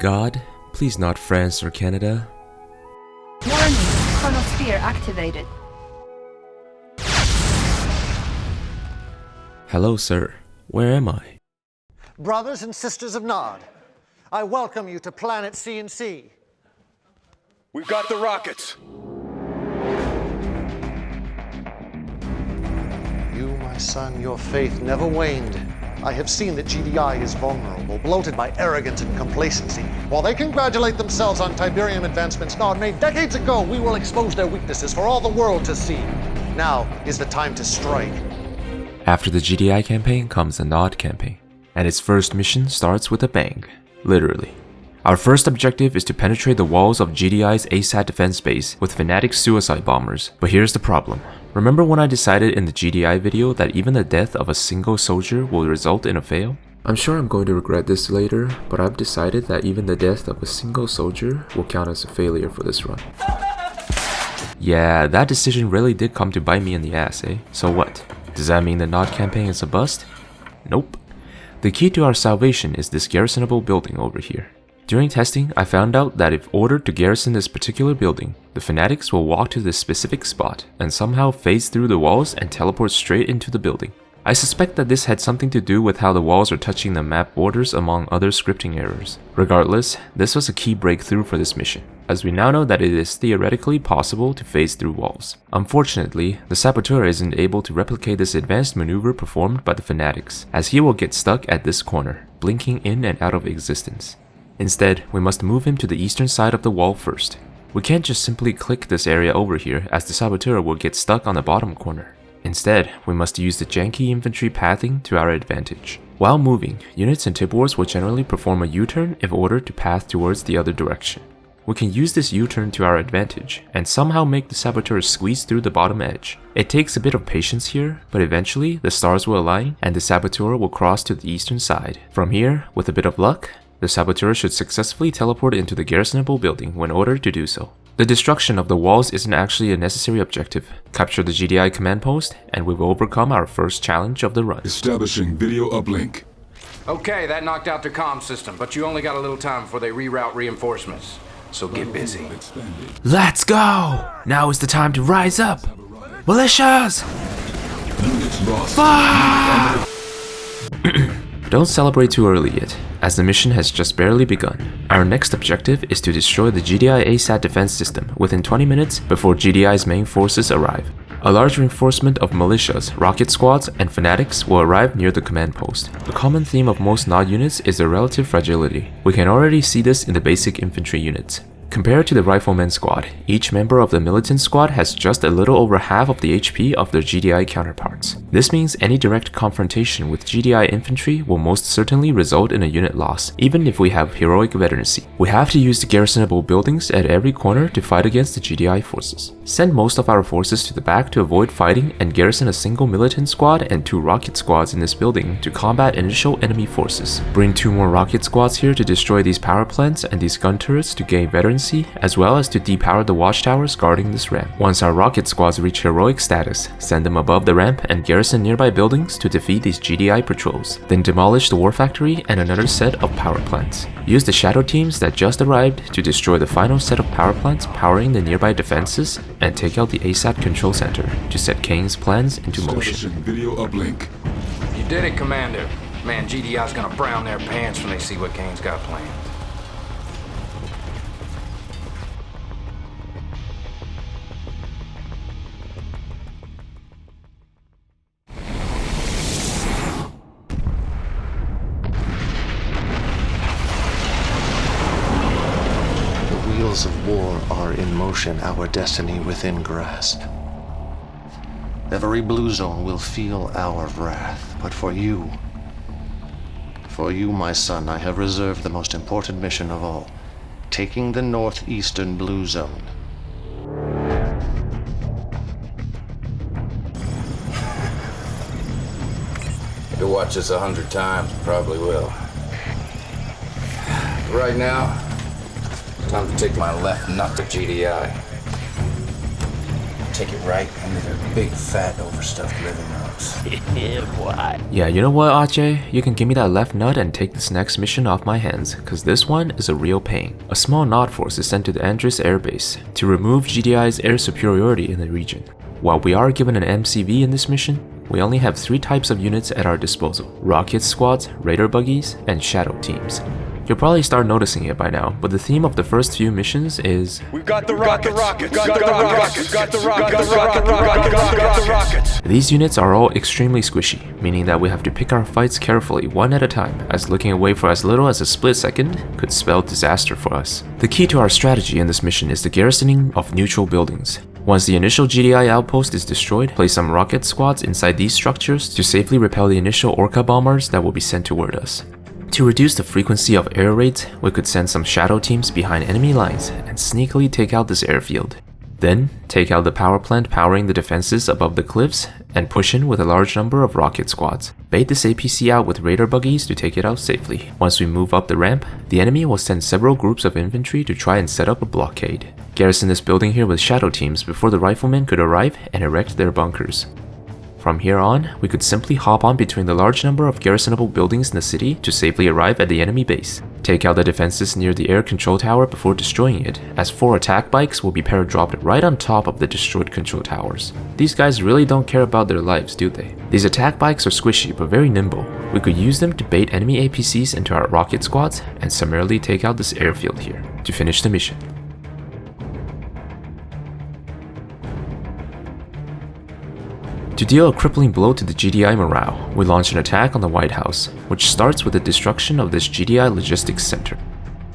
God, please not France or Canada. Warning, chronosphere activated. Hello, sir. Where am I? Brothers and sisters of Nod, I welcome you to planet C&C. We've got the rockets. You, my son, your faith never waned. I have seen that GDI is vulnerable, bloated by arrogance and complacency. While they congratulate themselves on Tiberium advancements Nod made decades ago, we will expose their weaknesses for all the world to see. Now is the time to strike. After the GDI campaign comes the Nod campaign, and its first mission starts with a bang, literally. Our first objective is to penetrate the walls of GDI's ASAT defense base with fanatic suicide bombers, but here's the problem. Remember when I decided in the GDI video that even the death of a single soldier will result in a fail? I'm sure I'm going to regret this later, but I've decided that even the death of a single soldier will count as a failure for this run. Yeah, that decision really did come to bite me in the ass, eh? So what? Does that mean the Nod campaign is a bust? Nope. The key to our salvation is this garrisonable building over here. During testing, I found out that if ordered to garrison this particular building, the fanatics will walk to this specific spot and somehow phase through the walls and teleport straight into the building. I suspect that this had something to do with how the walls are touching the map borders among other scripting errors. Regardless, this was a key breakthrough for this mission, as we now know that it is theoretically possible to phase through walls. Unfortunately, the Saboteur isn't able to replicate this advanced maneuver performed by the fanatics, as he will get stuck at this corner, blinking in and out of existence. Instead, we must move him to the eastern side of the wall first. We can't just simply click this area over here, as the Saboteur will get stuck on the bottom corner. Instead, we must use the janky infantry pathing to our advantage. While moving, units and tip wars will generally perform a U-turn if ordered to path towards the other direction. We can use this U-turn to our advantage, and somehow make the Saboteur squeeze through the bottom edge. It takes a bit of patience here, but eventually the stars will align and the Saboteur will cross to the eastern side. From here, with a bit of luck, the Saboteur should successfully teleport into the garrisonable building when ordered to do so. The destruction of the walls isn't actually a necessary objective. Capture the GDI command post, and we will overcome our first challenge of the run. Establishing video uplink. Okay, that knocked out their comm system, but you only got a little time before they reroute reinforcements. So get busy. Let's go! Now is the time to rise up! Militias! Fire! Don't celebrate too early yet, as the mission has just barely begun. Our next objective is to destroy the GDI ASAT defense system within 20 minutes before GDI's main forces arrive. A large reinforcement of militias, rocket squads, and fanatics will arrive near the command post. A common theme of most Nod units is their relative fragility. We can already see this in the basic infantry units. Compared to the Rifleman squad, each member of the Militant squad has just a little over half of the HP of their GDI counterparts. This means any direct confrontation with GDI infantry will most certainly result in a unit loss, even if we have heroic veterancy. We have to use the garrisonable buildings at every corner to fight against the GDI forces. Send most of our forces to the back to avoid fighting and garrison a single Militant squad and 2 rocket squads in this building to combat initial enemy forces. Bring 2 more rocket squads here to destroy these power plants and these gun turrets to gain veterancy, as well as to depower the watchtowers guarding this ramp. Once our rocket squads reach heroic status, send them above the ramp and garrison nearby buildings to defeat these GDI patrols. Then demolish the war factory and another set of power plants. Use the shadow teams that just arrived to destroy the final set of power plants powering the nearby defenses and take out the ASAT control center to set Kane's plans into motion. Video uplink. You did it, Commander. Man, GDI's gonna brown their pants when they see what Kane's got planned. Of war are in motion, our destiny within grasp. Every blue zone will feel our wrath, but for you, my son, I have reserved the most important mission of all, taking the northeastern blue zone. If you watch this 100 times, you probably will. Right now, time to take my left nut to GDI. take it right under their big, fat, overstuffed living rooms. Yeah, you know what, Ajay? You can give me that left nut and take this next mission off my hands, cause this one is a real pain. A small nod force is sent to the Andres Air Base to remove GDI's air superiority in the region. While we are given an MCV in this mission, we only have 3 types of units at our disposal: rocket squads, raider buggies, and shadow teams. You'll probably start noticing it by now, but the theme of the first few missions is We've got the rockets. Got the rockets. these units are all extremely squishy, meaning that we have to pick our fights carefully one at a time, as looking away for as little as a split second could spell disaster for us. The key to our strategy in this mission is the garrisoning of neutral buildings. Once the initial GDI outpost is destroyed, place some rocket squads inside these structures to safely repel the initial Orca bombers that will be sent toward us. To reduce the frequency of air raids, we could send some shadow teams behind enemy lines and sneakily take out this airfield. Then, take out the power plant powering the defenses above the cliffs and push in with a large number of rocket squads. Bait this APC out with raider buggies to take it out safely. Once we move up the ramp, the enemy will send several groups of infantry to try and set up a blockade. Garrison this building here with shadow teams before the riflemen could arrive and erect their bunkers. From here on, we could simply hop on between the large number of garrisonable buildings in the city to safely arrive at the enemy base. Take out the defenses near the air control tower before destroying it, as 4 attack bikes will be paradropped right on top of the destroyed control towers. These guys really don't care about their lives, do they? These attack bikes are squishy but very nimble. We could use them to bait enemy APCs into our rocket squads and summarily take out this airfield here to finish the mission. To deal a crippling blow to the GDI morale, we launch an attack on the White House, which starts with the destruction of this GDI logistics center.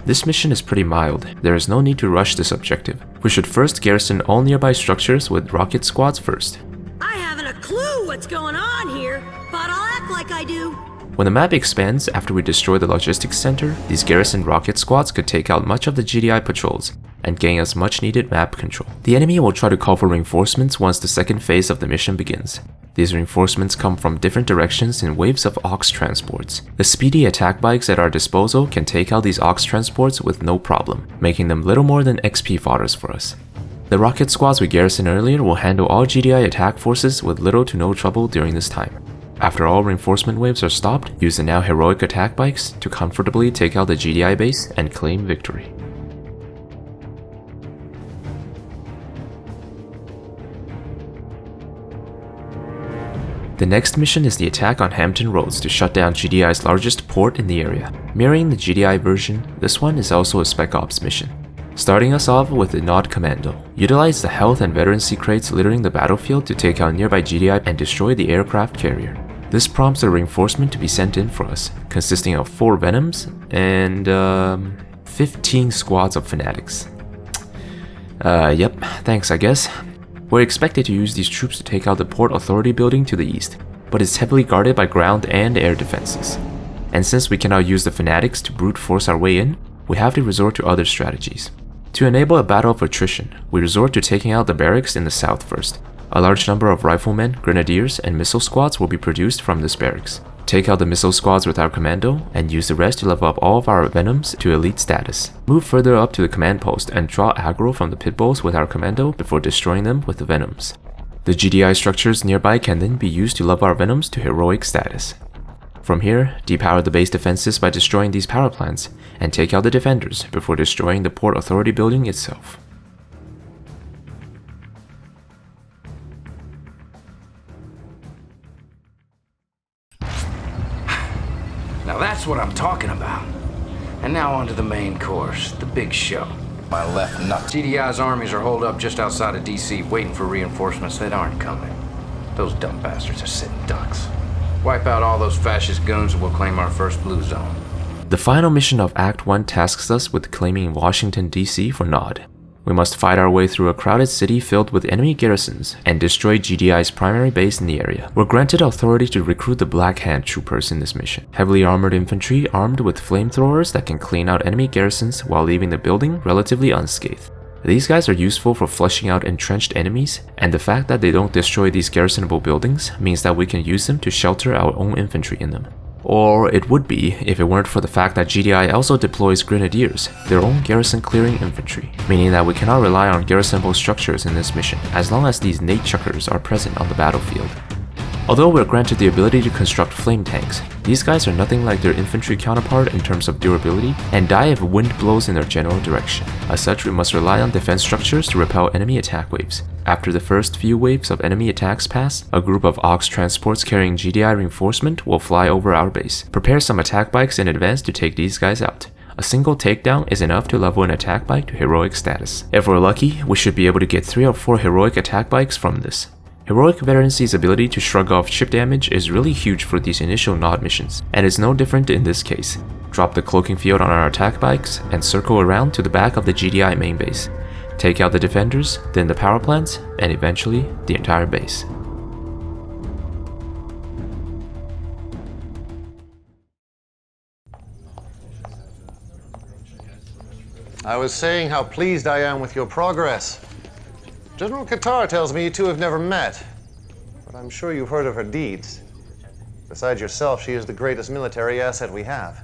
This mission is pretty mild, there is no need to rush this objective. We should first garrison all nearby structures with rocket squads first. I haven't a clue what's going on here, but I'll act like I do. When the map expands after we destroy the logistics center, these garrisoned rocket squads could take out much of the GDI patrols and gain us much needed map control. The enemy will try to call for reinforcements once the second phase of the mission begins. These reinforcements come from different directions in waves of ox transports. The speedy attack bikes at our disposal can take out these ox transports with no problem, making them little more than XP fodders for us. The rocket squads we garrisoned earlier will handle all GDI attack forces with little to no trouble during this time. After all reinforcement waves are stopped, use the now heroic attack bikes to comfortably take out the GDI base and claim victory. The next mission is the attack on Hampton Roads to shut down GDI's largest port in the area. Mirroring the GDI version, this one is also a Spec Ops mission. Starting us off with the Nod Commando. Utilize the health and veterancy crates littering the battlefield to take out nearby GDI and destroy the aircraft carrier. This prompts a reinforcement to be sent in for us, consisting of 4 Venoms and 15 squads of Fanatics. Yep, thanks I guess. We're expected to use these troops to take out the Port Authority building to the east, but it's heavily guarded by ground and air defenses. And since we cannot use the Fanatics to brute force our way in, we have to resort to other strategies. To enable a battle of attrition, we resort to taking out the barracks in the south first. A large number of riflemen, grenadiers, and missile squads will be produced from this barracks. Take out the missile squads with our commando, and use the rest to level up all of our Venoms to elite status. Move further up to the command post and draw aggro from the pitbulls with our commando before destroying them with the Venoms. The GDI structures nearby can then be used to level our Venoms to heroic status. From here, depower the base defenses by destroying these power plants, and take out the defenders before destroying the Port Authority building itself. Now that's what I'm talking about. And now on to the main course, the big show. My left nut. GDI's armies are holed up just outside of DC, waiting for reinforcements that aren't coming. Those dumb bastards are sitting ducks. Wipe out all those fascist goons and we'll claim our first blue zone. The final mission of Act 1 tasks us with claiming Washington, D.C. for Nod. We must fight our way through a crowded city filled with enemy garrisons and destroy GDI's primary base in the area. We're granted authority to recruit the Black Hand troopers in this mission. Heavily armored infantry armed with flamethrowers that can clean out enemy garrisons while leaving the building relatively unscathed. These guys are useful for flushing out entrenched enemies, and the fact that they don't destroy these garrisonable buildings means that we can use them to shelter our own infantry in them. Or it would be if it weren't for the fact that GDI also deploys grenadiers, their own garrison clearing infantry, meaning that we cannot rely on garrisonable structures in this mission as long as these nade chuckers are present on the battlefield. Although we're granted the ability to construct flame tanks, these guys are nothing like their infantry counterpart in terms of durability and die if wind blows in their general direction. As such, we must rely on defense structures to repel enemy attack waves. After the first few waves of enemy attacks pass, a group of AUX transports carrying GDI reinforcement will fly over our base. Prepare some attack bikes in advance to take these guys out. A single takedown is enough to level an attack bike to heroic status. If we're lucky, we should be able to get 3 or 4 heroic attack bikes from this. Heroic Veterancy's ability to shrug off chip damage is really huge for these initial nod missions, and is no different in this case. Drop the cloaking field on our attack bikes and circle around to the back of the GDI main base. Take out the defenders, then the power plants, and eventually the entire base. I was saying how pleased I am with your progress. General Qatar tells me you two have never met, but I'm sure you've heard of her deeds. Besides yourself, she is the greatest military asset we have.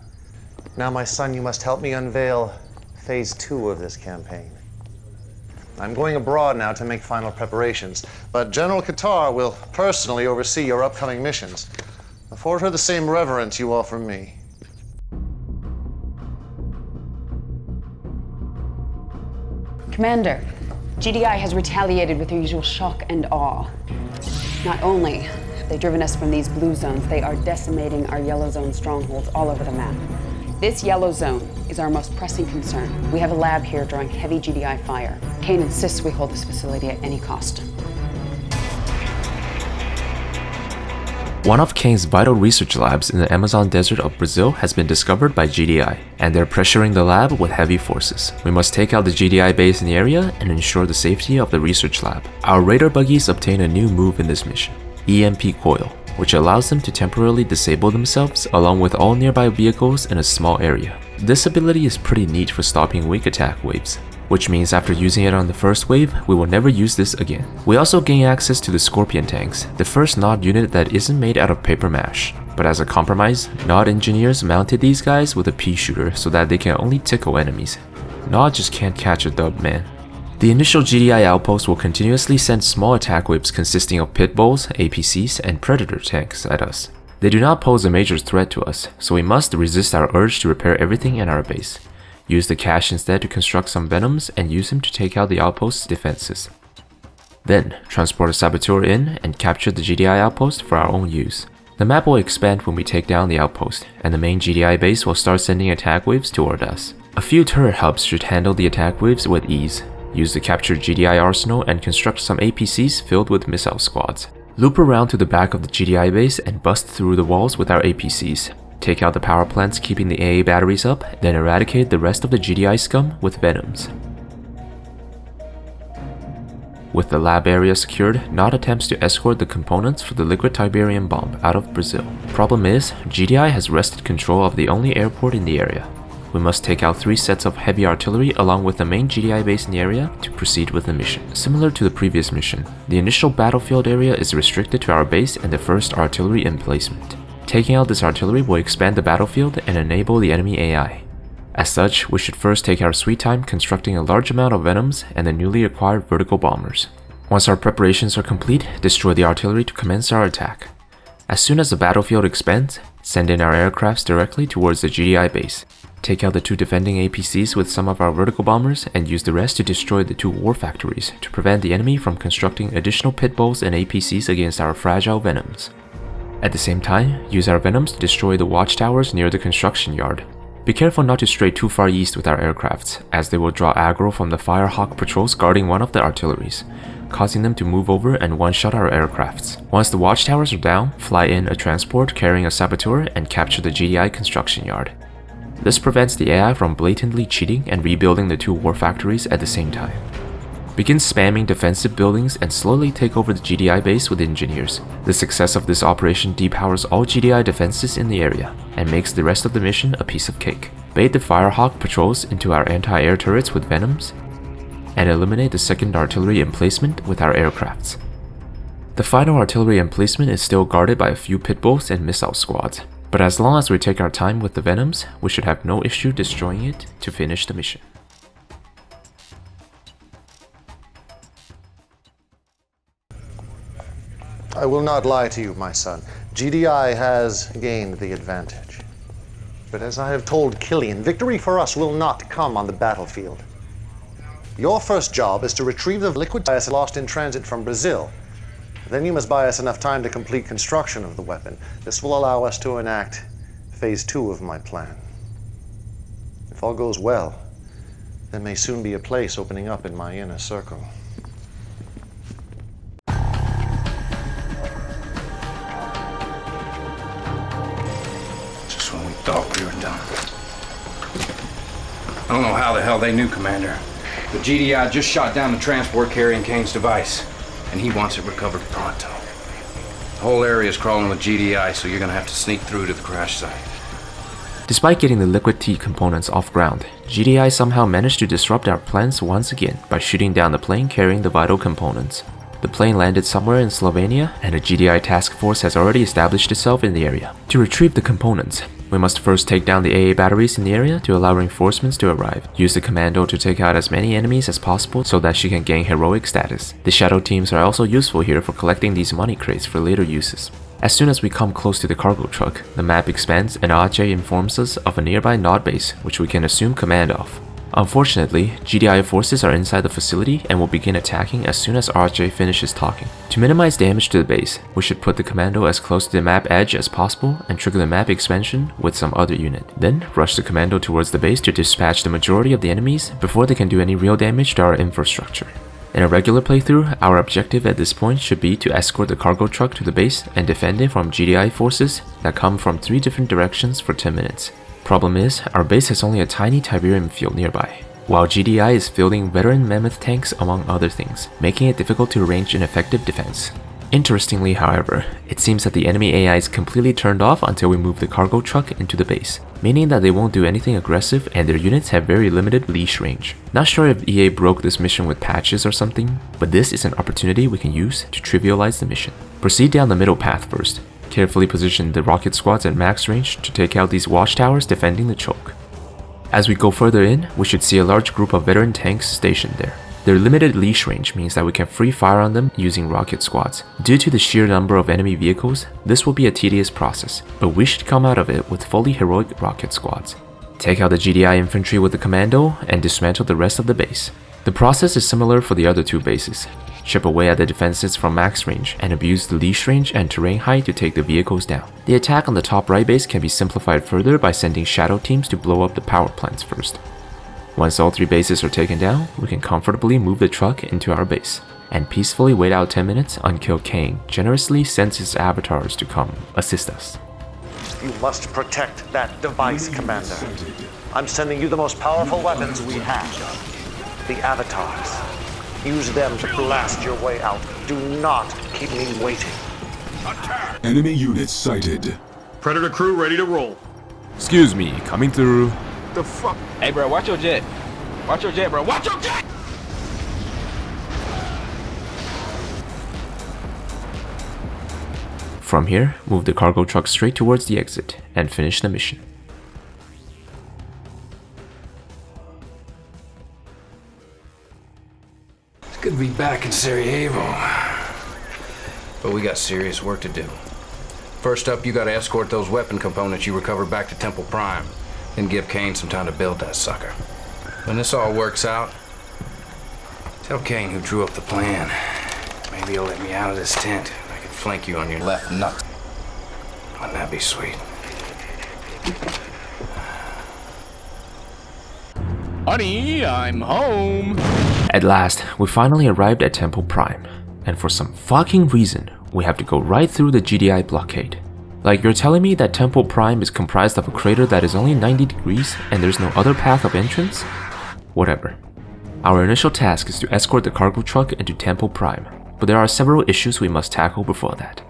Now, my son, you must help me unveil Phase 2 of this campaign. I'm going abroad now to make final preparations, but General Qatar will personally oversee your upcoming missions. Afford her the same reverence you offer me. Commander, GDI has retaliated with their usual shock and awe. Not only have they driven us from these blue zones, they are decimating our yellow zone strongholds all over the map. This yellow zone is our most pressing concern. We have a lab here drawing heavy GDI fire. Kane insists we hold this facility at any cost. One of Kane's vital research labs in the Amazon desert of Brazil has been discovered by GDI, and they're pressuring the lab with heavy forces. We must take out the GDI base in the area and ensure the safety of the research lab. Our radar buggies obtain a new move in this mission, EMP Coil, which allows them to temporarily disable themselves along with all nearby vehicles in a small area. This ability is pretty neat for stopping weak attack waves, which means after using it on the first wave, we will never use this again. We also gain access to the Scorpion tanks, the first Nod unit that isn't made out of paper mache. But as a compromise, Nod engineers mounted these guys with a pea shooter so that they can only tickle enemies. Nod just can't catch a dub, man. The initial GDI outpost will continuously send small attack waves consisting of pit bulls, APCs, and predator tanks at us. They do not pose a major threat to us, so we must resist our urge to repair everything in our base. Use the cash instead to construct some venoms and use him to take out the outpost's defenses. Then, transport a saboteur in and capture the GDI outpost for our own use. The map will expand when we take down the outpost, and the main GDI base will start sending attack waves toward us. A few turret hubs should handle the attack waves with ease. Use the captured GDI arsenal and construct some APCs filled with missile squads. Loop around to the back of the GDI base and bust through the walls with our APCs. Take out the power plants keeping the AA batteries up, then eradicate the rest of the GDI scum with venoms. With the lab area secured, Nod attempts to escort the components for the liquid Tiberium bomb out of Brazil. Problem is, GDI has wrested control of the only airport in the area. We must take out 3 sets of heavy artillery along with the main GDI base in the area to proceed with the mission. Similar to the previous mission, the initial battlefield area is restricted to our base and the first artillery emplacement. Taking out this artillery will expand the battlefield and enable the enemy AI. As such, we should first take our sweet time constructing a large amount of venoms and the newly acquired vertical bombers. Once our preparations are complete, destroy the artillery to commence our attack. As soon as the battlefield expands, send in our aircrafts directly towards the GDI base. Take out the 2 defending APCs with some of our vertical bombers and use the rest to destroy the 2 war factories to prevent the enemy from constructing additional pit bulls and APCs against our fragile venoms. At the same time, use our venoms to destroy the watchtowers near the construction yard. Be careful not to stray too far east with our aircrafts, as they will draw aggro from the Firehawk patrols guarding one of the artilleries, causing them to move over and one-shot our aircrafts. Once the watchtowers are down, fly in a transport carrying a saboteur and capture the GDI construction yard. This prevents the AI from blatantly cheating and rebuilding the 2 war factories at the same time. Begin spamming defensive buildings and slowly take over the GDI base with engineers. The success of this operation depowers all GDI defenses in the area and makes the rest of the mission a piece of cake. Bait the Firehawk patrols into our anti-air turrets with venoms and eliminate the second artillery emplacement with our aircrafts. The final artillery emplacement is still guarded by a few pit bulls and missile squads. But as long as we take our time with the Venoms, we should have no issue destroying it to finish the mission. I will not lie to you, my son. GDI has gained the advantage. But as I have told Killian, victory for us will not come on the battlefield. Your first job is to retrieve the liquid bias lost in transit from Brazil. Then you must buy us enough time to complete construction of the weapon. This will allow us to enact phase 2 of my plan. If all goes well, there may soon be a place opening up in my inner circle. Just when we thought we were done. I don't know how the hell they knew, Commander. The GDI just shot down the transport carrying Kane's device, and he wants it recovered pronto. The whole area is crawling with GDI, so you're gonna have to sneak through to the crash site. Despite getting the liquid T components off ground, GDI somehow managed to disrupt our plans once again by shooting down the plane carrying the vital components. The plane landed somewhere in Slovenia, and a GDI task force has already established itself in the area. To retrieve the components, we must first take down the AA batteries in the area to allow reinforcements to arrive. Use the commando to take out as many enemies as possible so that she can gain heroic status. The shadow teams are also useful here for collecting these money crates for later uses. As soon as we come close to the cargo truck, the map expands and RJ informs us of a nearby node base, which we can assume command of. Unfortunately, GDI forces are inside the facility and will begin attacking as soon as RJ finishes talking. To minimize damage to the base, we should put the commando as close to the map edge as possible and trigger the map expansion with some other unit. Then, rush the commando towards the base to dispatch the majority of the enemies before they can do any real damage to our infrastructure. In a regular playthrough, our objective at this point should be to escort the cargo truck to the base and defend it from GDI forces that come from 3 different directions for 10 minutes. Problem is, our base has only a tiny Tiberium field nearby, while GDI is fielding veteran mammoth tanks among other things, making it difficult to arrange an effective defense. Interestingly, however, it seems that the enemy AI is completely turned off until we move the cargo truck into the base, meaning that they won't do anything aggressive and their units have very limited leash range. Not sure if EA broke this mission with patches or something, but this is an opportunity we can use to trivialize the mission. Proceed down the middle path first. Carefully position the rocket squads at max range to take out these watchtowers defending the choke. As we go further in, we should see a large group of veteran tanks stationed there. Their limited leash range means that we can free fire on them using rocket squads. Due to the sheer number of enemy vehicles, this will be a tedious process, but we should come out of it with fully heroic rocket squads. Take out the GDI infantry with the commando and dismantle the rest of the base. The process is similar for the other 2 bases. Chip away at the defenses from max range and abuse the leash range and terrain height to take the vehicles down. The attack on the top right base can be simplified further by sending shadow teams to blow up the power plants first. Once all 3 bases are taken down, we can comfortably move the truck into our base and peacefully wait out 10 minutes until Kane generously sends his avatars to come assist us. You must protect that device, Commander. I'm sending you the most powerful weapons we have. The avatars. Use them to blast your way out. Do not keep me waiting. Enemy units sighted. Predator crew ready to roll. Excuse me, coming through. The fuck? Hey, bro, watch your jet. Watch your jet, bro. Watch your jet! From here, move the cargo truck straight towards the exit and finish the mission. It's good to be back in Sarajevo. But we got serious work to do. First up, you gotta escort those weapon components you recovered back to Temple Prime. Then give Kane some time to build that sucker. When this all works out, tell Kane who drew up the plan. Maybe he'll let me out of this tent. I can flank you on your left nut. Wouldn't that be sweet? Honey, I'm home. At last, we finally arrived at Temple Prime, and for some fucking reason, we have to go right through the GDI blockade. Like, you're telling me that Temple Prime is comprised of a crater that is only 90 degrees and there's no other path of entrance? Whatever. Our initial task is to escort the cargo truck into Temple Prime, but there are several issues we must tackle before that.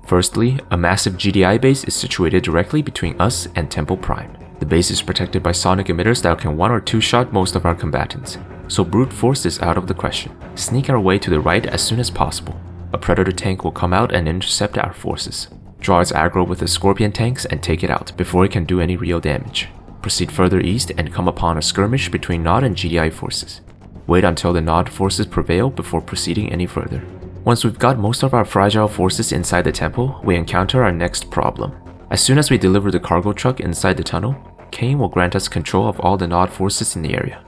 Firstly, a massive GDI base is situated directly between us and Temple Prime. The base is protected by sonic emitters that can 1 or 2 shot most of our combatants, so brute force is out of the question. Sneak our way to the right as soon as possible. A Predator tank will come out and intercept our forces. draw its aggro with the Scorpion tanks and take it out before it can do any real damage. Proceed further east and come upon a skirmish between Nod and GDI forces. Wait until the Nod forces prevail before proceeding any further. Once we've got most of our fragile forces inside the temple, we encounter our next problem. As soon as we deliver the cargo truck inside the tunnel, Kane will grant us control of all the Nod forces in the area.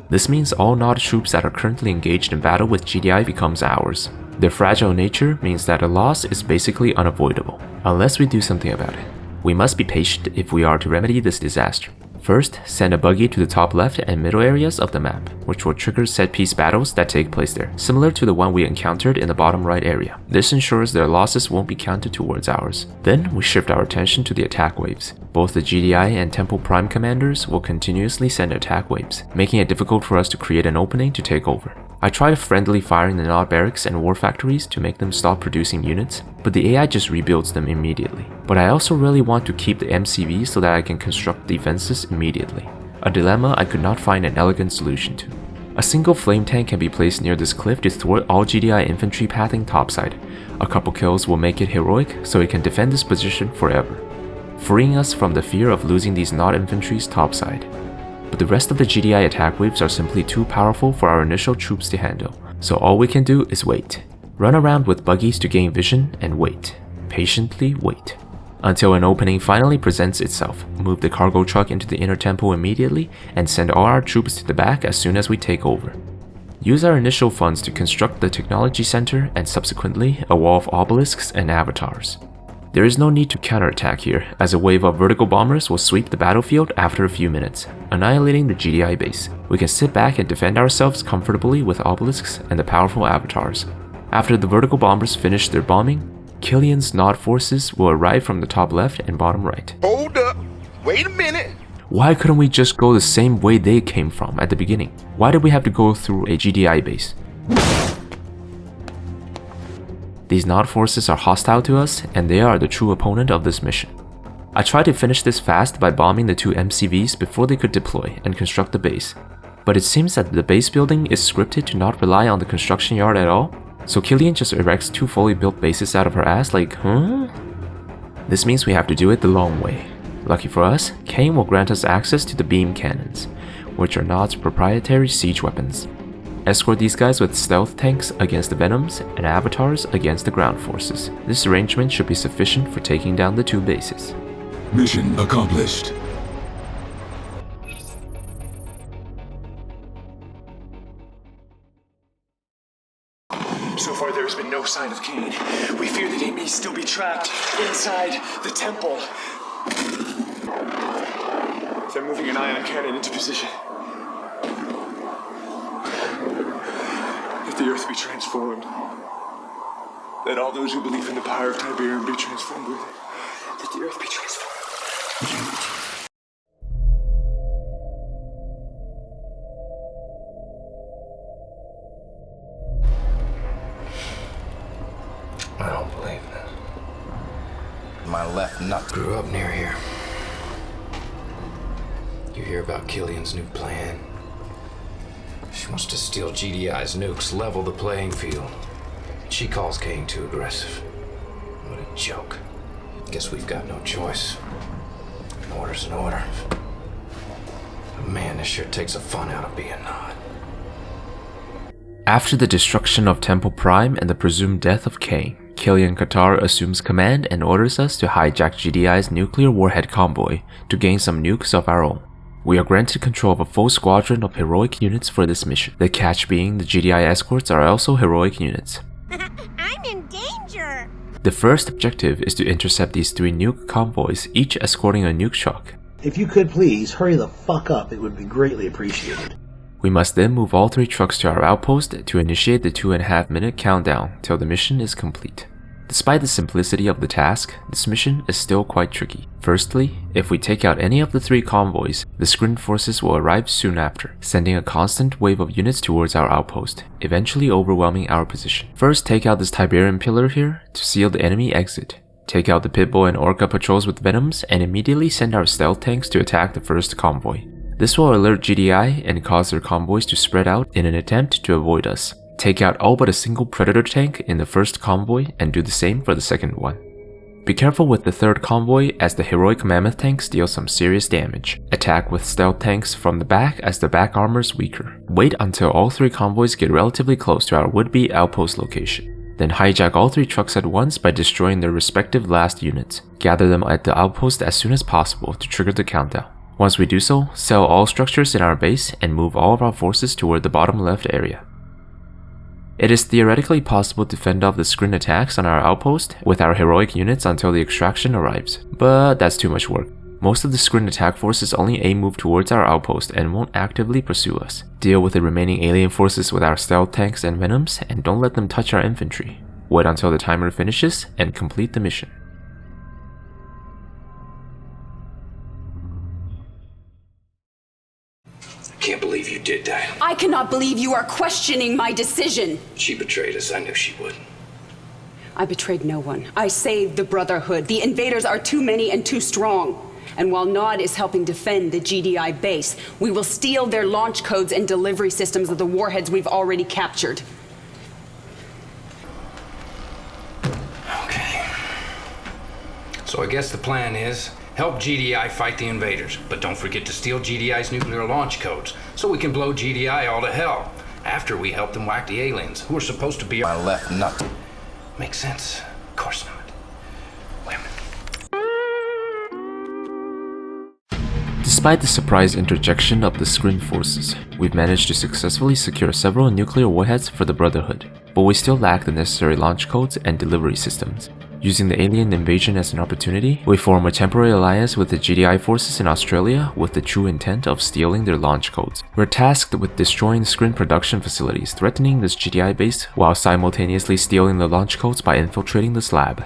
This means all Nod troops that are currently engaged in battle with GDI becomes ours. Their fragile nature means that a loss is basically unavoidable, unless we do something about it. We must be patient if we are to remedy this disaster. First, send a buggy to the top left and middle areas of the map, which will trigger set-piece battles that take place there, similar to the one we encountered in the bottom right area. This ensures their losses won't be counted towards ours. Then, we shift our attention to the attack waves. Both the GDI and Temple Prime commanders will continuously send attack waves, making it difficult for us to create an opening to take over. I tried friendly firing the Nod barracks and war factories to make them stop producing units, but the AI just rebuilds them immediately. But I also really want to keep the MCV so that I can construct defenses immediately. A dilemma I could not find an elegant solution to. A single flame tank can be placed near this cliff to thwart all GDI infantry pathing topside. A couple kills will make it heroic so it can defend this position forever, freeing us from the fear of losing these Nod infantry's topside. But the rest of the GDI attack waves are simply too powerful for our initial troops to handle, so all we can do is wait. Run around with buggies to gain vision and wait. Patiently wait. Until an opening finally presents itself, move the cargo truck into the inner temple immediately and send all our troops to the back as soon as we take over. Use our initial funds to construct the technology center and subsequently a wall of obelisks and avatars. There is no need to counterattack here, as a wave of vertical bombers will sweep the battlefield after a few minutes, annihilating the GDI base. We can sit back and defend ourselves comfortably with obelisks and the powerful avatars. After the vertical bombers finish their bombing, Killian's Nod forces will arrive from the top left and bottom right. Hold up. Wait a minute. Why couldn't we just go the same way they came from at the beginning? Why did we have to go through a GDI base? These Nod forces are hostile to us, and they are the true opponent of this mission. I tried to finish this fast by bombing the two MCVs before they could deploy and construct the base, but it seems that the base building is scripted to not rely on the construction yard at all, so Killian just erects two fully built bases out of her ass like, huh? This means we have to do it the long way. Lucky for us, Kane will grant us access to the beam cannons, which are Nod's proprietary siege weapons. Escort these guys with stealth tanks against the Venoms and avatars against the ground forces. This arrangement should be sufficient for taking down the two bases. Mission accomplished. So far there has been no sign of Kane. We fear that he may still be trapped inside the temple. They're moving an ion cannon into position. Let the earth be transformed. Let all those who believe in the power of Tiberium be transformed with it. Let the earth be transformed. I don't believe this. My left nut grew up near here. You hear about Killian's new plan? She wants to steal GDI's nukes, level the playing field. She calls Kane too aggressive. What a joke. Guess we've got no choice. An order's an order. But man, this sure takes the fun out of being Nod. After the destruction of Temple Prime and the presumed death of Kane, Killian Qatar assumes command and orders us to hijack GDI's nuclear warhead convoy to gain some nukes of our own. We are granted control of a full squadron of heroic units for this mission, the catch being the GDI escorts are also heroic units. I'm in danger! The first objective is to intercept these 3 nuke convoys, each escorting a nuke truck. If you could please hurry the fuck up, it would be greatly appreciated. We must then move all 3 trucks to our outpost to initiate the 2.5-minute countdown till the mission is complete. Despite the simplicity of the task, this mission is still quite tricky. Firstly, if we take out any of the 3 convoys, the screen forces will arrive soon after, sending a constant wave of units towards our outpost, eventually overwhelming our position. First, take out this Tiberium pillar here to seal the enemy exit. Take out the Pitbull and Orca patrols with Venoms and immediately send our stealth tanks to attack the first convoy. This will alert GDI and cause their convoys to spread out in an attempt to avoid us. Take out all but a single Predator tank in the first convoy and do the same for the second one. Be careful with the third convoy as the heroic mammoth tanks deal some serious damage. Attack with stealth tanks from the back as the back armor is weaker. Wait until all 3 convoys get relatively close to our would-be outpost location. Then hijack all 3 trucks at once by destroying their respective last units. Gather them at the outpost as soon as possible to trigger the countdown. Once we do so, sell all structures in our base and move all of our forces toward the bottom left area. It is theoretically possible to fend off the screen attacks on our outpost with our heroic units until the extraction arrives, but that's too much work. Most of the screen attack forces only aim move towards our outpost and won't actively pursue us. Deal with the remaining alien forces with our stealth tanks and venoms and don't let them touch our infantry. Wait until the timer finishes and complete the mission. Can't believe you did that. I cannot believe you are questioning my decision. She betrayed us. I knew she would. I betrayed no one. I saved the Brotherhood. The invaders are too many and too strong. And while Nod is helping defend the GDI base, we will steal their launch codes and delivery systems of the warheads we've already captured. Okay. So I guess the plan is help GDI fight the invaders, but don't forget to steal GDI's nuclear launch codes so we can blow GDI all to hell after we help them whack the aliens who are supposed to be My left nut. Makes sense. Of course not. Women. Despite the surprise interjection of the screen forces, we've managed to successfully secure several nuclear warheads for the Brotherhood, but we still lack the necessary launch codes and delivery systems. Using the alien invasion as an opportunity, we form a temporary alliance with the GDI forces in Australia with the true intent of stealing their launch codes. We're tasked with destroying screen production facilities threatening this GDI base while simultaneously stealing the launch codes by infiltrating this lab.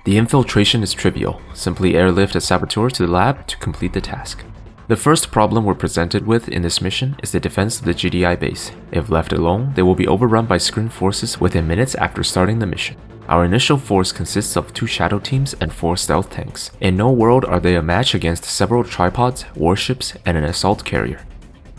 The infiltration is trivial, simply airlift a saboteur to the lab to complete the task. The first problem we're presented with in this mission is the defense of the GDI base. If left alone, they will be overrun by screen forces within minutes after starting the mission. Our initial force consists of 2 shadow teams and 4 stealth tanks. In no world are they a match against several tripods, warships, and an assault carrier.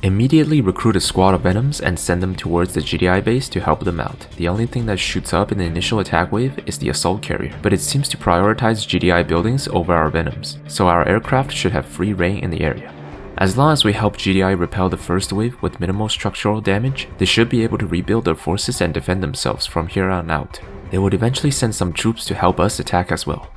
Immediately recruit a squad of venoms and send them towards the GDI base to help them out. The only thing that shoots up in the initial attack wave is the assault carrier, but it seems to prioritize GDI buildings over our venoms, so our aircraft should have free reign in the area. As long as we help GDI repel the first wave with minimal structural damage, they should be able to rebuild their forces and defend themselves from here on out. They would eventually send some troops to help us attack as well.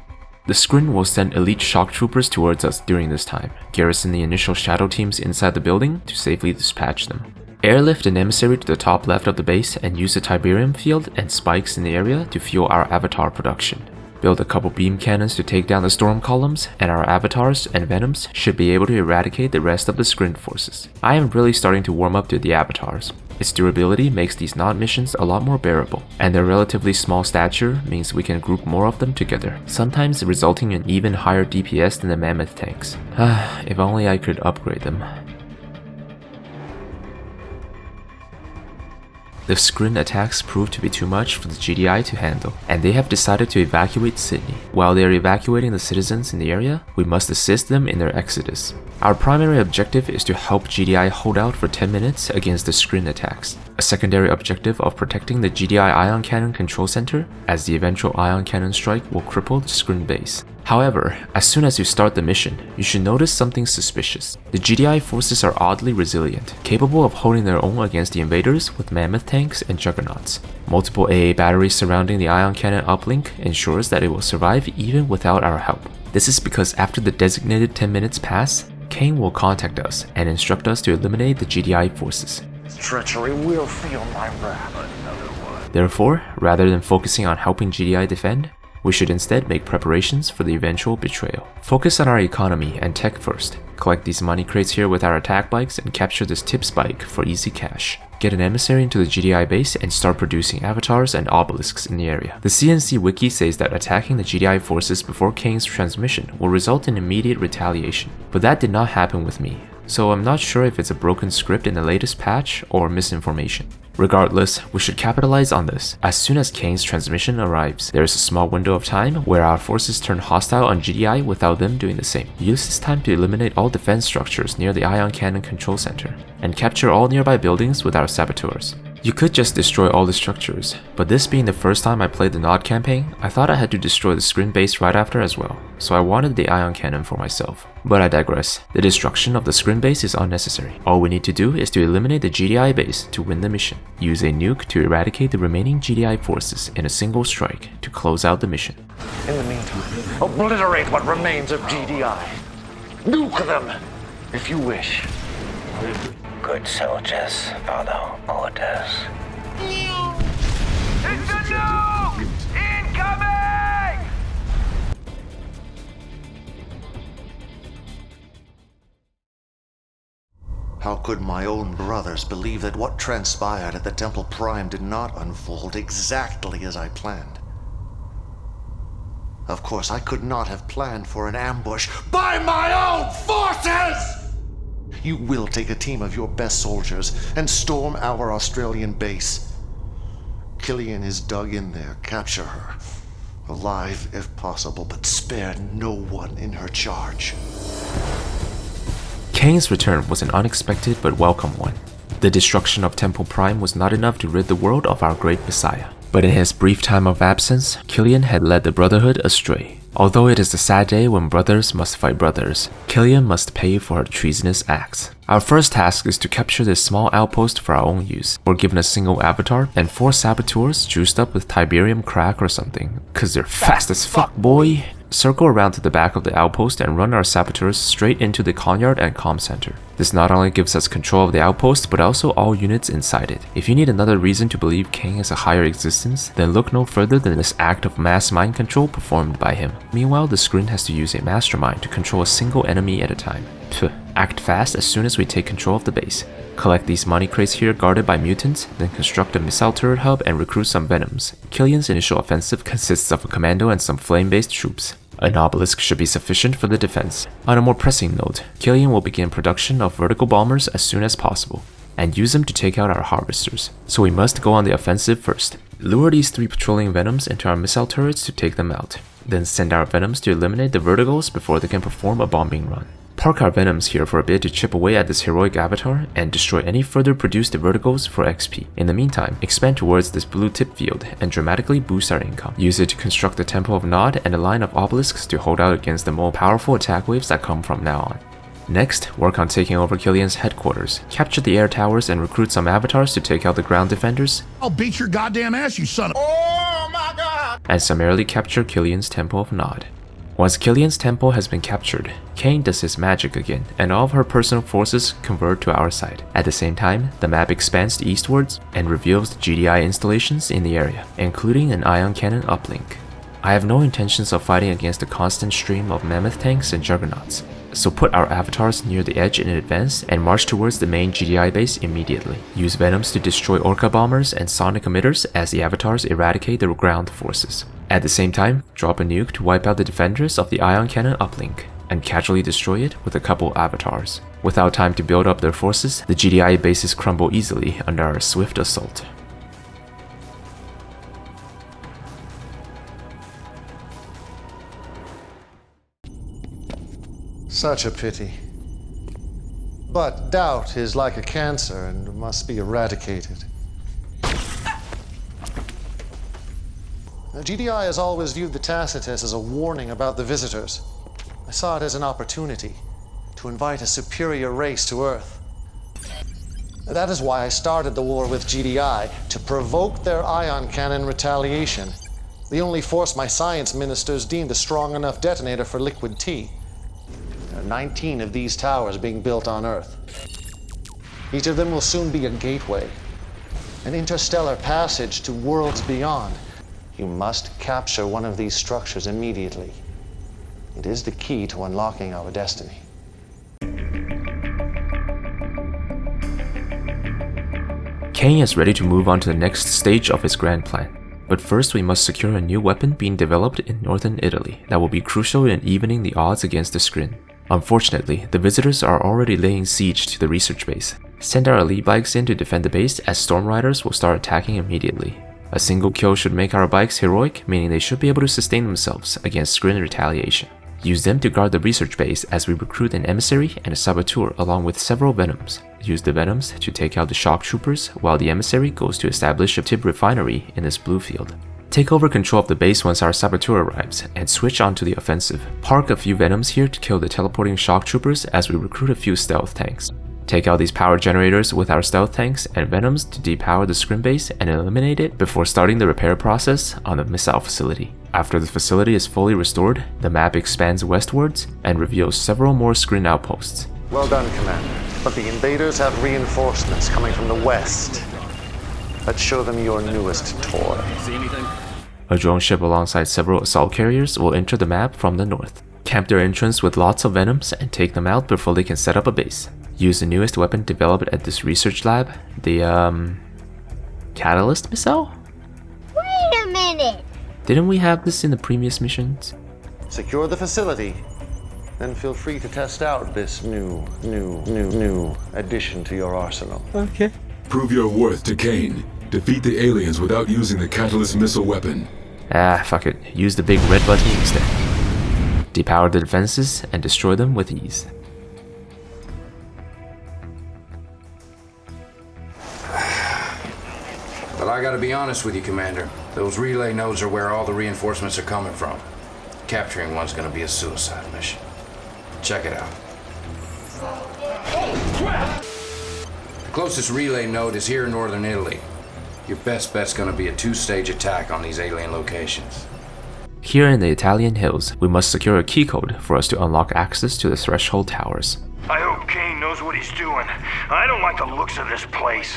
The screen will send elite shock troopers towards us during this time, garrison the initial shadow teams inside the building to safely dispatch them. Airlift an emissary to the top left of the base and use the Tiberium field and spikes in the area to fuel our avatar production. Build a couple beam cannons to take down the storm columns, and our avatars and venoms should be able to eradicate the rest of the screen forces. I am really starting to warm up to the avatars. Its durability makes these Nod missions a lot more bearable, and their relatively small stature means we can group more of them together, sometimes resulting in even higher DPS than the mammoth tanks. If only I could upgrade them. The screen attacks proved to be too much for the GDI to handle, and they have decided to evacuate Sydney. While they are evacuating the citizens in the area, we must assist them in their exodus. Our primary objective is to help GDI hold out for 10 minutes against the screen attacks. A secondary objective of protecting the GDI ion cannon control center, as the eventual ion cannon strike will cripple the screen base. However, as soon as you start the mission, you should notice something suspicious. The GDI forces are oddly resilient, capable of holding their own against the invaders with mammoth tanks and juggernauts. Multiple AA batteries surrounding the ion cannon uplink ensures that it will survive even without our help. This is because after the designated 10 minutes pass, Kane will contact us and instruct us to eliminate the GDI forces. Treachery will feel my wrath. Therefore, rather than focusing on helping GDI defend, we should instead make preparations for the eventual betrayal. Focus on our economy and tech first. Collect these money crates here with our attack bikes and capture this tip spike for easy cash. Get an emissary into the GDI base and start producing avatars and obelisks in the area. The C&C wiki says that attacking the GDI forces before Kane's transmission will result in immediate retaliation, but that did not happen with me, so I'm not sure if it's a broken script in the latest patch or misinformation. Regardless, we should capitalize on this. As soon as Kane's transmission arrives, there is a small window of time where our forces turn hostile on GDI without them doing the same. Use this time to eliminate all defense structures near the ion cannon control center, and capture all nearby buildings with our saboteurs. You could just destroy all the structures, but this being the first time I played the Nod campaign, I thought I had to destroy the screen base right after as well, so I wanted the ion cannon for myself. But I digress. The destruction of the screen base is unnecessary. All we need to do is to eliminate the GDI base to win the mission. Use a nuke to eradicate the remaining GDI forces in a single strike to close out the mission. In the meantime, obliterate what remains of GDI. Nuke them, if you wish. Good soldiers follow orders. It's a nuke! Incoming! How could my own brothers believe that what transpired at the Temple Prime did not unfold exactly as I planned? Of course, I could not have planned for an ambush by my own forces! You will take a team of your best soldiers and storm our Australian base. Killian is dug in there. Capture her. Alive if possible, but spare no one in her charge. Kane's return was an unexpected but welcome one. The destruction of Temple Prime was not enough to rid the world of our great messiah. But in his brief time of absence, Killian had led the Brotherhood astray. Although it is a sad day when brothers must fight brothers, Killian must pay for her treasonous acts. Our first task is to capture this small outpost for our own use. We're given a single avatar and 4 saboteurs juiced up with Tiberium crack or something, cause they're fast as fuck, boy! Circle around to the back of the outpost and run our saboteurs straight into the Conyard and comm center. This not only gives us control of the outpost, but also all units inside it. If you need another reason to believe Kane is a higher existence, then look no further than this act of mass mind control performed by him. Meanwhile, the screen has to use a mastermind to control a single enemy at a time. Act fast as soon as we take control of the base. Collect these money crates here guarded by mutants, then construct a missile turret hub and recruit some Venoms. Killian's initial offensive consists of a commando and some flame-based troops. An obelisk should be sufficient for the defense. On a more pressing note, Killian will begin production of vertical bombers as soon as possible, and use them to take out our harvesters. So we must go on the offensive first. Lure these 3 patrolling Venoms into our missile turrets to take them out. Then send our Venoms to eliminate the verticals before they can perform a bombing run. Park our Venoms here for a bit to chip away at this heroic avatar and destroy any further produced verticals for XP. In the meantime, expand towards this blue tip field and dramatically boost our income. Use it to construct the Temple of Nod and a line of obelisks to hold out against the more powerful attack waves that come from now on. Next, work on taking over Killian's headquarters. Capture the air towers and recruit some avatars to take out the ground defenders. I'll beat your goddamn ass, you son of— Oh my god! And summarily capture Killian's Temple of Nod. Once Killian's temple has been captured, Kane does his magic again, and all of her personal forces convert to our side. At the same time, the map expands eastwards and reveals the GDI installations in the area, including an ion cannon uplink. I have no intentions of fighting against a constant stream of mammoth tanks and juggernauts, so put our avatars near the edge in advance and march towards the main GDI base immediately. Use Venoms to destroy Orca bombers and sonic emitters as the avatars eradicate the ground forces. At the same time, drop a nuke to wipe out the defenders of the ion cannon uplink, and casually destroy it with a couple avatars. Without time to build up their forces, the GDI bases crumble easily under our swift assault. Such a pity. But doubt is like a cancer and must be eradicated. GDI has always viewed the Tacitus as a warning about the visitors. I saw it as an opportunity to invite a superior race to Earth. That is why I started the war with GDI, to provoke their ion cannon retaliation, the only force my science ministers deemed a strong enough detonator for liquid tea. There are 19 of these towers being built on Earth. Each of them will soon be a gateway, an interstellar passage to worlds beyond. You must capture one of these structures immediately. It is the key to unlocking our destiny. Kane is ready to move on to the next stage of his grand plan. But first we must secure a new weapon being developed in northern Italy that will be crucial in evening the odds against the Skrin. Unfortunately, the visitors are already laying siege to the research base. Send our elite bikes in to defend the base as storm riders will start attacking immediately. A single kill should make our bikes heroic, meaning they should be able to sustain themselves against Skrin retaliation. Use them to guard the research base as we recruit an emissary and a saboteur along with several Venoms. use the Venoms to take out the shock troopers, while the emissary goes to establish a Tib refinery in this blue field. Take over control of the base once our saboteur arrives, and switch onto the offensive. Park a few Venoms here to kill the teleporting shock troopers as we recruit a few stealth tanks. Take out these power generators with our stealth tanks and Venoms to depower the scrim base and eliminate it before starting the repair process on the missile facility. After the facility is fully restored, the map expands westwards and reveals several more screen outposts. Well done, Commander. But the invaders have reinforcements coming from the west. Let's show them your newest toy. See anything? A drone ship alongside several assault carriers will enter the map from the north. Camp their entrance with lots of Venoms and take them out before they can set up a base. Use the newest weapon developed at this research lab, the catalyst missile? Wait a minute! Didn't we have this in the previous missions? Secure the facility, then feel free to test out this new addition to your arsenal. Okay. Prove your worth to Kane. Defeat the aliens without using the catalyst missile weapon. Ah, fuck it. Use the big red button instead. Depower the defenses and destroy them with ease. Well, I gotta be honest with you, Commander. Those relay nodes are where all the reinforcements are coming from. Capturing one's gonna be a suicide mission. Check it out. The closest relay node is here in northern Italy. Your best bet's gonna be a two-stage attack on these alien locations. Here in the Italian hills, we must secure a key code for us to unlock access to the threshold towers. I hope Kane knows what he's doing. I don't like the looks of this place.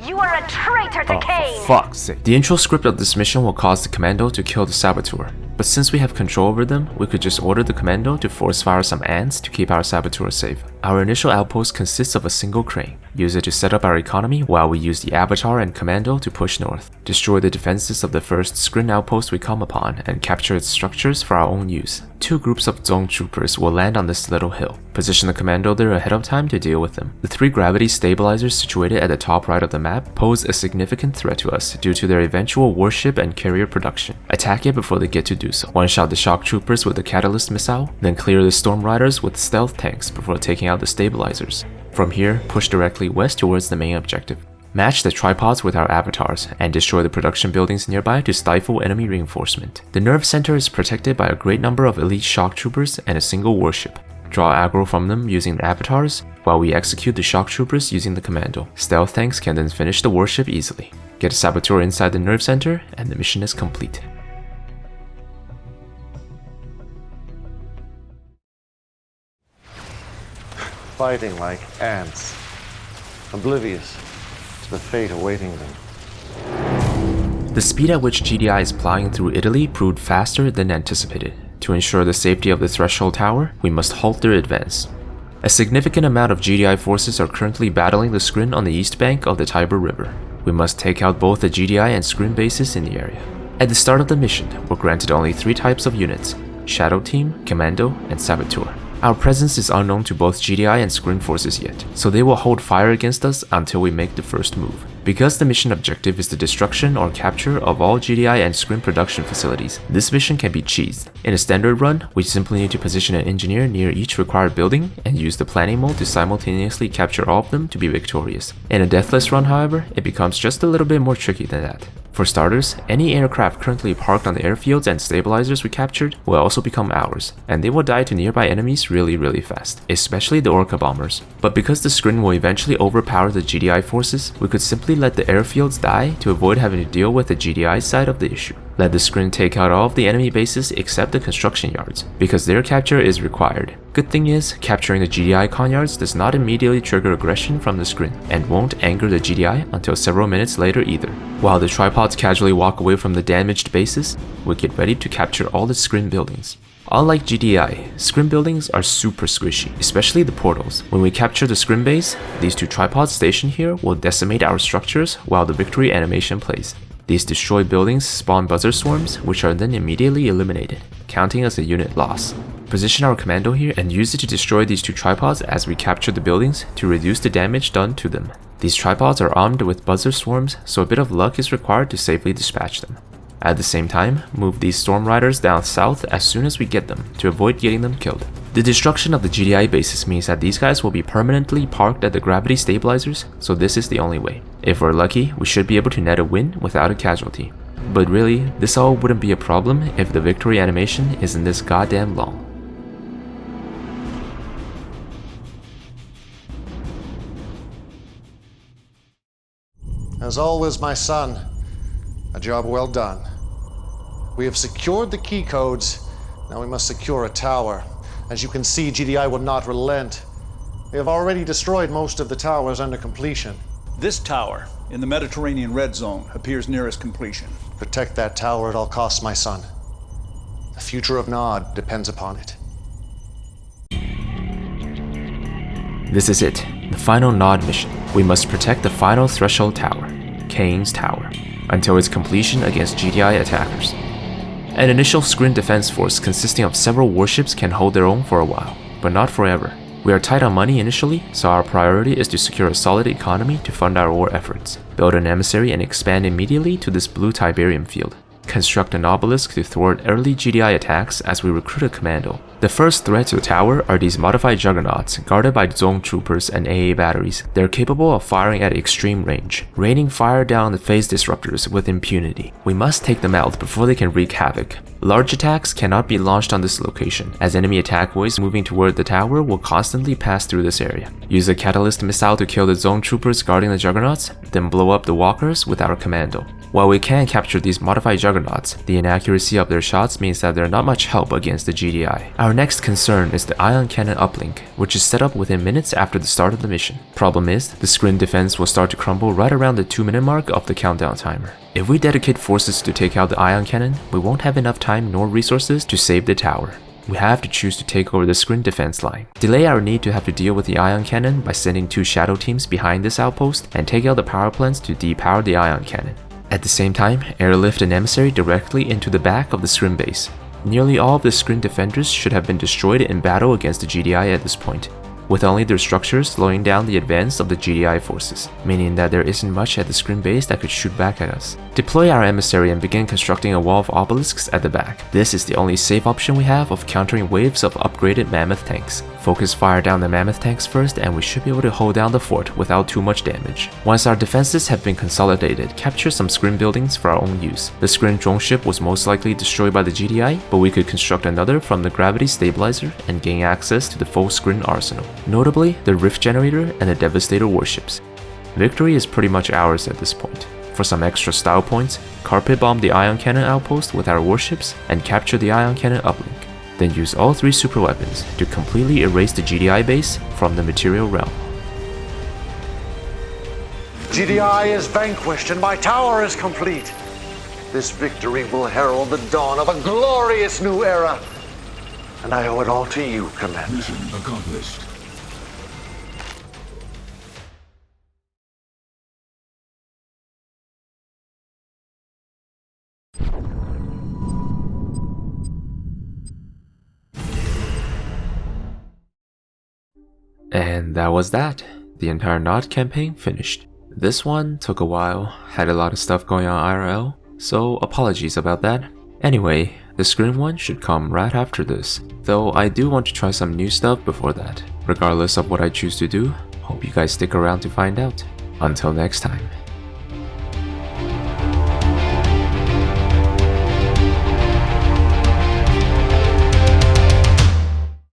You are a traitor to Kane! For fuck's sake. The intro script of this mission will cause the commando to kill the saboteur, but since we have control over them, we could just order the commando to force fire some ants to keep our saboteur safe. Our initial outpost consists of a single crane. Use it to set up our economy while we use the avatar and commando to push north. Destroy the defenses of the first screen outpost we come upon and capture its structures for our own use. Two groups of zone troopers will land on this little hill. Position the commando there ahead of time to deal with them. The 3 gravity stabilizers situated at the top right of the map pose a significant threat to us due to their eventual warship and carrier production. Attack it before they get to do so. One-shot the shock troopers with the catalyst missile, then clear the storm riders with stealth tanks before taking out the stabilizers. From here, push directly west towards the main objective. Match the tripods with our avatars and destroy the production buildings nearby to stifle enemy reinforcement. The nerve center is protected by a great number of elite shock troopers and a single warship. Draw aggro from them using the avatars, while we execute the shock troopers using the commando. Stealth tanks can then finish the warship easily. Get a saboteur inside the nerve center and the mission is complete. Fighting like ants, oblivious to the fate awaiting them. The speed at which GDI is plying through Italy proved faster than anticipated. To ensure the safety of the threshold tower, we must halt their advance. A significant amount of GDI forces are currently battling the screen on the east bank of the Tiber River. We must take out both the GDI and screen bases in the area. At the start of the mission, we're granted only 3 types of units: Shadow Team, Commando, and Saboteur. Our presence is unknown to both GDI and screen forces yet, so they will hold fire against us until we make the first move. Because the mission objective is the destruction or capture of all GDI and screen production facilities, this mission can be cheesed. In a standard run, we simply need to position an engineer near each required building and use the planning mode to simultaneously capture all of them to be victorious. In a deathless run, however, it becomes just a little bit more tricky than that. For starters, any aircraft currently parked on the airfields and stabilizers we captured will also become ours, and they will die to nearby enemies really fast, especially the Orca bombers. But because the screen will eventually overpower the GDI forces, we could simply let the airfields die to avoid having to deal with the GDI side of the issue. Let the screen take out all of the enemy bases except the construction yards, because their capture is required. Good thing is, capturing the GDI con yards does not immediately trigger aggression from the screen, and won't anger the GDI until several minutes later either. While the tripods casually walk away from the damaged bases, we get ready to capture all the screen buildings. Unlike GDI, scrim buildings are super squishy, especially the portals. When we capture the scrim base, these 2 tripods stationed here will decimate our structures while the victory animation plays. These destroyed buildings spawn buzzer swarms, which are then immediately eliminated, counting as a unit loss. Position our commando here and use it to destroy these 2 tripods as we capture the buildings to reduce the damage done to them. These tripods are armed with buzzer swarms, so a bit of luck is required to safely dispatch them. At the same time, move these storm riders down south as soon as we get them to avoid getting them killed. The destruction of the GDI bases means that these guys will be permanently parked at the gravity stabilizers, so this is the only way. If we're lucky, we should be able to net a win without a casualty. But really, this all wouldn't be a problem if the victory animation isn't this goddamn long. As always, my son, a job well done. We have secured the key codes. Now we must secure a tower. As you can see, GDI will not relent. They have already destroyed most of the towers under completion. This tower, in the Mediterranean Red Zone, appears nearest completion. Protect that tower at all costs, my son. The future of Nod depends upon it. This is it, the final Nod mission. We must protect the final threshold tower, Kane's tower, until its completion against GDI attackers. An initial screen defense force consisting of several warships can hold their own for a while, but not forever. We are tight on money initially, so our priority is to secure a solid economy to fund our war efforts, build an emissary and expand immediately to this blue Tiberium field, construct an obelisk to thwart early GDI attacks as we recruit a commando. The first threat to the tower are these modified juggernauts guarded by zone troopers and AA batteries. They're capable of firing at extreme range, raining fire down the phase disruptors with impunity. We must take them out before they can wreak havoc. Large attacks cannot be launched on this location, as enemy attack waves moving toward the tower will constantly pass through this area. Use a catalyst missile to kill the zone troopers guarding the juggernauts, then blow up the walkers with our commando. While we can capture these modified juggernauts, the inaccuracy of their shots means that they're not much help against the GDI. Our next concern is the ion cannon uplink, which is set up within minutes after the start of the mission. Problem is, the screen defense will start to crumble right around the 2-minute mark of the countdown timer. If we dedicate forces to take out the ion cannon, we won't have enough time nor resources to save the tower. We have to choose to take over the screen defense line, delay our need to have to deal with the ion cannon by sending 2 shadow teams behind this outpost, and take out the power plants to depower the ion cannon. At the same time, airlift an emissary directly into the back of the screen base. Nearly all of the screen defenders should have been destroyed in battle against the GDI at this point, with only their structures slowing down the advance of the GDI forces, meaning that there isn't much at the screen base that could shoot back at us. Deploy our emissary and begin constructing a wall of obelisks at the back. This is the only safe option we have of countering waves of upgraded mammoth tanks. Focus fire down the mammoth tanks first and we should be able to hold down the fort without too much damage. Once our defenses have been consolidated, capture some screen buildings for our own use. The screen drone ship was most likely destroyed by the GDI, but we could construct another from the gravity stabilizer and gain access to the full screen arsenal, notably the Rift Generator and the Devastator warships. Victory is pretty much ours at this point. For some extra style points, carpet bomb the ion cannon outpost with our warships and capture the ion cannon uplink. Then use all 3 super weapons to completely erase the GDI base from the material realm. GDI is vanquished and my tower is complete. This victory will herald the dawn of a glorious new era. And I owe it all to you, Commander. Mission accomplished. And that was that. The entire Nod campaign finished. This one took a while, had a lot of stuff going on IRL, so apologies about that. Anyway, the screen one should come right after this, though I do want to try some new stuff before that. Regardless of what I choose to do, hope you guys stick around to find out. Until next time.